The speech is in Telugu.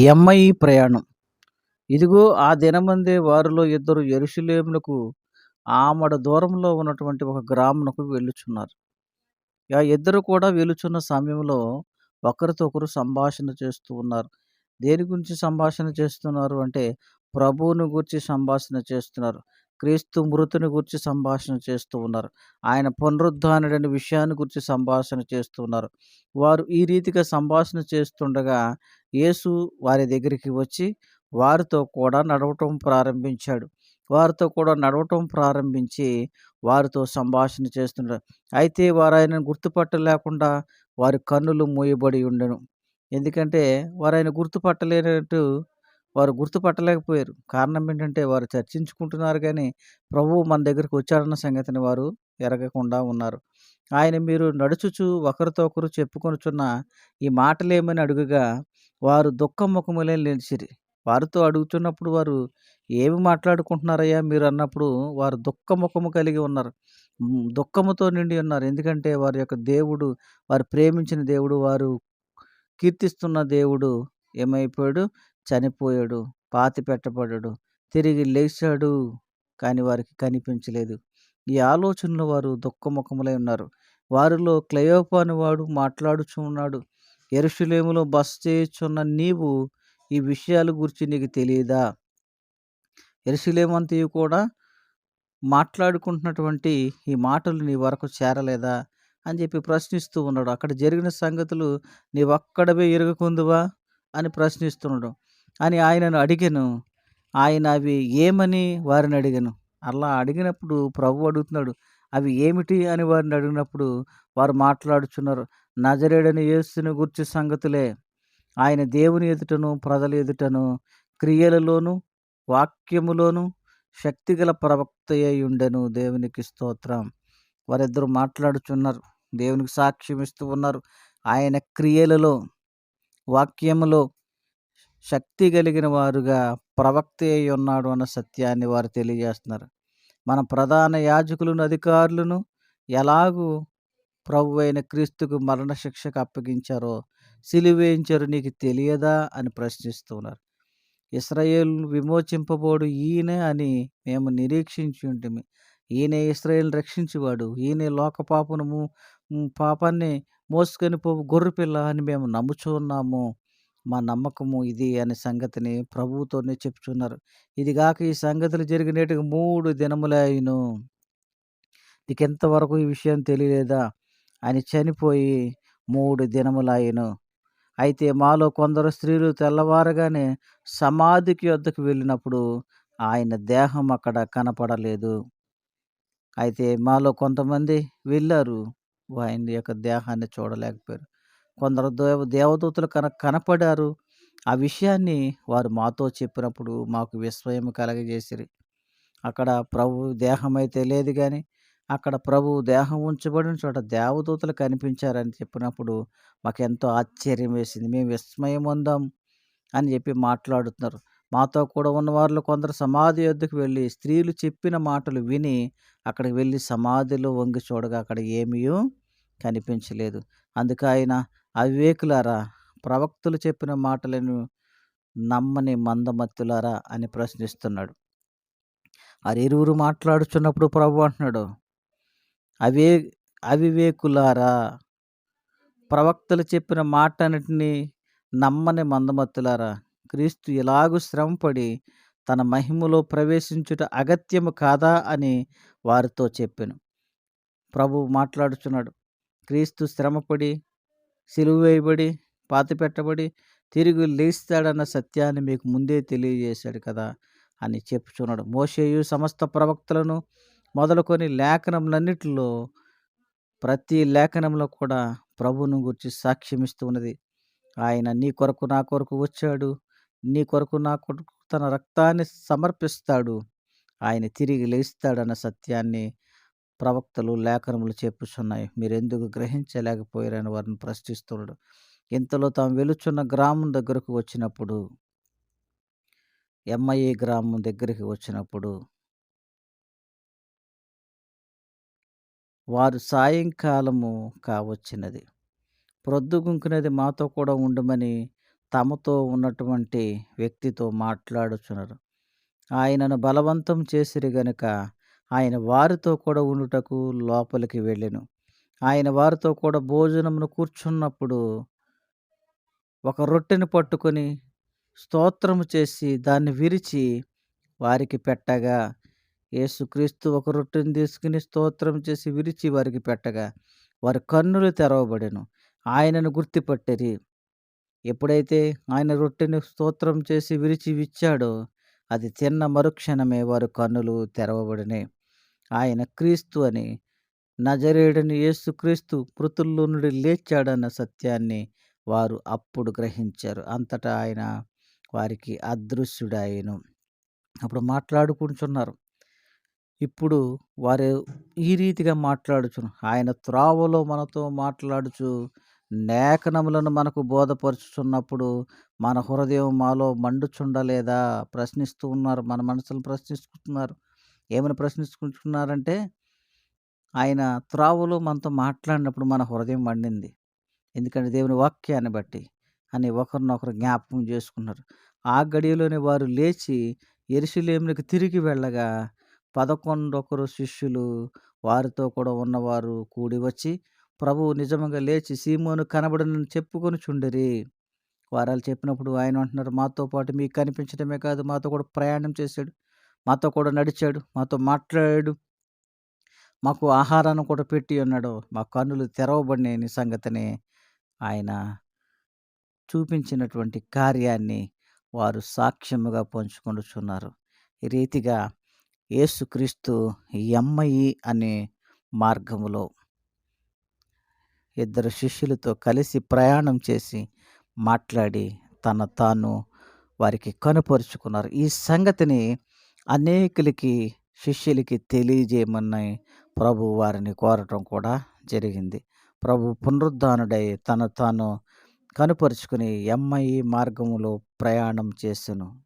ఎమ్మయి ప్రయాణం. ఇదిగో ఆ దినమందే వారిలో ఇద్దరు యెరూషలేమునకు ఆమడ దూరంలో ఉన్నటువంటి ఒక గ్రామమునకు వెళ్ళుచున్నారు. ఆ ఇద్దరు కూడా వెలుచున్న సమయంలో ఒకరితో ఒకరు సంభాషణ చేస్తూ ఉన్నారు. దేని గురించి సంభాషణ చేస్తున్నారు అంటే, ప్రభువుని గూర్చి సంభాషణ చేస్తున్నారు. క్రీస్తు మృతిని గూర్చి సంభాషణ చేస్తూ ఉన్నారు. ఆయన పునరుద్ధానుడనే విషయాన్ని గురించి సంభాషణ చేస్తూ ఉన్నారు. వారు ఈ రీతిగా సంభాషణ చేస్తుండగా యేసు వారి దగ్గరికి వచ్చి వారితో కూడా నడవటం ప్రారంభించాడు. వారితో కూడా నడవటం ప్రారంభించి వారితో సంభాషణ చేస్తున్నారు. అయితే వారాయనను గుర్తుపట్టలేకుండా వారి కన్నులు మూయబడి ఉండెను. ఎందుకంటే వారాయన గుర్తుపట్టలేనట్టు వారు గుర్తుపట్టలేకపోయారు. కారణం ఏంటంటే వారు చర్చించుకుంటున్నారు గానీ, ప్రభువు మన దగ్గరికి వచ్చాడన్న సంగతిని వారు ఎరగకుండా ఉన్నారు. ఆయన మీరు నడుచుచు ఒకరితో ఒకరు చెప్పుకొనుచున్న ఈ మాటలేమని అడుగగా, వారు దుఃఖముఖములై నిలిచిరి. వారితో అడుగుతున్నప్పుడు వారు ఏమి మాట్లాడుకుంటున్నారయ్యా మీరన్నప్పుడు వారు దుఃఖముఖము కలిగి ఉన్నారు. దుఃఖముతో నిండి ఉన్నారు. ఎందుకంటే వారి యొక్క దేవుడు, వారు ప్రేమించిన దేవుడు, వారు కీర్తిస్తున్న దేవుడు ఏమైపోయాడు? చనిపోయాడు, పాతిపెట్టబడ్డాడు, తిరిగి లేచాడు. కానీ వారికి కనిపించలేదు. ఈ ఆలోచనలో వారు దుఃఖముఖములై ఉన్నారు. వారిలో క్లెయోప అనేవాడు మాట్లాడుచు ఉన్నాడు. యెరూషలేములో బస చేయుచున్న నీవు ఈ విషయాల గురించి నీకు తెలియదా? యెరూషలేమంతయు కూడా మాట్లాడుకుంటున్నటువంటి ఈ మాటలు నీ వరకు చేరలేదా? అని చెప్పి ప్రశ్నిస్తూ ఉన్నాడు. అక్కడ జరిగిన సంగతులు నీవొక్కడివే ఎరుగకుందువా? అని ప్రశ్నిస్తున్నాడు. అని ఆయనను అడిగాను. ఆయన అవి ఏమని వారిని అడిగాను. అలా అడిగినప్పుడు ప్రభువు అడుగుతున్నాడు. అవి ఏమిటి అని వారిని అడిగినప్పుడు వారు మాట్లాడుచున్నారు. నజరేయుడైన యేసుని గూర్చి సంగతులే. ఆయన దేవుని ఎదుటను, ప్రజల ఎదుటను, క్రియలలోను, వాక్యములోను శక్తిగల ప్రవక్తయై ఉండెను. దేవునికి స్తోత్రం. వారిద్దరూ మాట్లాడుచున్నారు. దేవునికి సాక్ష్యం ఇస్తూ ఉన్నారు. ఆయన క్రియలలో, వాక్యములో శక్తి కలిగిన వారుగా ప్రవక్త అయి ఉన్నాడు అన్న సత్యాన్ని వారు తెలియజేస్తున్నారు. మన ప్రధాన యాజకులను, అధికారులను ఎలాగూ ప్రభువైన క్రీస్తుకు మరణశిక్షకు అప్పగించారో, సిలువేయించారో నీకు తెలియదా అని ప్రశ్నిస్తూ ఉన్నారు. ఇశ్రాయేలును విమోచింపబోడు ఈయనే అని మేము నిరీక్షించి ఉంటిమి. ఈయనే ఇశ్రాయేలును రక్షించువాడు. ఈయనే లోక పాపాన్ని మోసుకొని పోవు గొర్రెపిల్ల అని మేము నమ్ముచూ ఉన్నాము. మా నమ్మకము ఇది అనే సంగతిని ప్రభువుతోనే చెప్పుచున్నారు. ఇదిగాక ఈ సంగతులు జరిగినేటికి 3 దినములాయెను. నీకింతవరకు ఈ విషయం తెలియలేదా? ఆయన చనిపోయి 3 దినములాయెను. అయితే మాలో కొందరు స్త్రీలు తెల్లవారగానే సమాధికి యొద్దకు వెళ్ళినప్పుడు ఆయన దేహం అక్కడ కనపడలేదు. అయితే మాలో కొంతమంది వెళ్ళారు. ఆయన యొక్క దేహాన్ని చూడలేకపోయారు. కొందరు దేవదూతలు కనపడారు. ఆ విషయాన్ని వారు మాతో చెప్పినప్పుడు మాకు విస్మయం కలగజేసిరి. అక్కడ ప్రభువు దేహమైతే లేదు గాని, అక్కడ ప్రభువు దేహం ఉంచబడిన చోట దేవదూతలు కనిపించారని చెప్పినప్పుడు మాకెంతో ఆశ్చర్యం వేసింది. మేము విస్మయం పొందాం అని చెప్పి మాట్లాడుతున్నారు. మాతో కూడా ఉన్న వారిలో కొందరు సమాధి యొద్దకు వెళ్ళి స్త్రీలు చెప్పిన మాటలు విని అక్కడికి వెళ్ళి సమాధిలో వంగి చూడగా అక్కడ ఏమీయూ కనిపించలేదు. అందుకు ఆయన అవివేకులారా, ప్రవక్తలు చెప్పిన మాటలను నమ్మని మందమత్తులారా అని ప్రశ్నిస్తున్నాడు. ఇరువురు మాట్లాడుచున్నప్పుడు ప్రభువు అంటున్నాడు, అవే అవివేకులారా, ప్రవక్తలు చెప్పిన మాటన్నిటిని నమ్మని మందమత్తులారా, క్రీస్తు ఎలాగూ శ్రమపడి తన మహిమలో ప్రవేశించుట అగత్యము కాదా అని వారితో చెప్పెను. ప్రభువు మాట్లాడుచున్నాడు. క్రీస్తు శ్రమపడి, సిలువ వేయబడి, పాతిపెట్టబడి, తిరిగి లేస్తాడన్న సత్యాన్ని మీకు ముందే తెలియజేశాడు కదా అని చెప్పుచున్నాడు. మోషేయు సమస్త ప్రవక్తలను మొదలుకొని లేఖనములన్నిటిలో ప్రతి లేఖనంలో కూడా ప్రభువును గురించి సాక్ష్యమిస్తూ ఉన్నది. ఆయన నీ కొరకు నా కొరకు వచ్చాడు. నీ కొరకు నా కొరకు తన రక్తాన్ని సమర్పిస్తాడు. ఆయన తిరిగి లేస్తాడన్న సత్యాన్ని ప్రవక్తలు, లేఖనములు చెప్పుచున్నాయి. మీరెందుకు గ్రహించలేకపోయారని వారిని ప్రశ్నిస్తున్నాడు. ఇంతలో తాము వెలుచున్న గ్రామం దగ్గరకు వచ్చినప్పుడు, ఎమ్మయి గ్రామం దగ్గరికి వచ్చినప్పుడు వారు సాయంకాలము కావచ్చినది. ప్రొద్దుగుంకునది మాతో కూడా ఉండమని తమతో ఉన్నటువంటి వ్యక్తితో మాట్లాడుచున్నారు. ఆయనను బలవంతం చేసిరి గనుక ఆయన వారితో కూడా ఉండుటకు లోపలికి వెళ్ళెను. ఆయన వారితో కూడా భోజనమును కూర్చున్నప్పుడు ఒక రొట్టెను పట్టుకొని స్తోత్రము చేసి దాన్ని విరిచి వారికి పెట్టగా, యేసుక్రీస్తు ఒక రొట్టెను తీసుకుని స్తోత్రం చేసి విరిచి వారికి పెట్టగా వారి కన్నులు తెరవబడెను. ఆయనను గుర్తుపట్టిరి. ఎప్పుడైతే ఆయన రొట్టెని స్తోత్రం చేసి విరిచి ఇచ్చాడో అది తిన్న మరుక్షణమే వారి కన్నులు తెరవబడినాయి. ఆయన క్రీస్తు అని, నజరేయుడని యేసుక్రీస్తు మృతుల్లో నుండి లేచాడన్న సత్యాన్ని వారు అప్పుడు గ్రహించారు. అంతటా ఆయన వారికి అదృశ్యుడాయెను. అప్పుడు మాట్లాడుకుంటున్నారు. ఇప్పుడు వారు ఈ రీతిగా మాట్లాడుచును. ఆయన త్రోవలో మనతో మాట్లాడుచు లేఖనములను మనకు బోధపరుచుచున్నప్పుడు మన హృదయం మాలో మండుచుండలేదా? ప్రశ్నిస్తూ ఉన్నారు. మన మనసులను ప్రశ్నిస్తున్నారు. ఏమని ప్రశ్నించుకుంటున్నారంటే, ఆయన త్రోవలో మనతో మాట్లాడినప్పుడు మన హృదయం మండింది. ఎందుకంటే దేవుని వాక్యాన్ని బట్టి అని ఒకరినొకరు జ్ఞాపకం చేసుకున్నారు. ఆ గడియలోనే వారు లేచి యెరూషలేమునకు తిరిగి వెళ్ళగా 11 శిష్యులు వారితో కూడా ఉన్నవారు కూడి వచ్చి, ప్రభువు నిజంగా లేచి సీమోను కనబడనని చెప్పుకొనుచుండిరి. వారు చెప్పినప్పుడు ఆయన అంటున్నారు, మాతో పాటు మీకు కనిపించడమే కాదు, మాతో కూడా ప్రయాణం చేశాడు, మాతో కూడా నడిచాడు, మాతో మాట్లాడాడు, మాకు ఆహారాన్ని కూడా పెట్టి ఉన్నాడు, మా కన్నులు తెరవబడినాయని సంగతిని ఆయన చూపించినటువంటి కార్యాన్ని వారు సాక్ష్యముగా పంచుకొనుచున్నారు. ఈ రీతిగా యేసుక్రీస్తు ఎమ్మయి అనే మార్గములో ఇద్దరు శిష్యులతో కలిసి ప్రయాణం చేసి మాట్లాడి తాను వారికి కనుపరుచుకున్నారు. ఈ సంగతిని అనేకులకి శిష్యులకి తెలియజేయమని ప్రభు వారిని కోరటం కూడా జరిగింది. ప్రభు పునరుద్ధానుడై తాను కనుపరుచుకుని ఎమ్మయి మార్గములో ప్రయాణం చేసెను.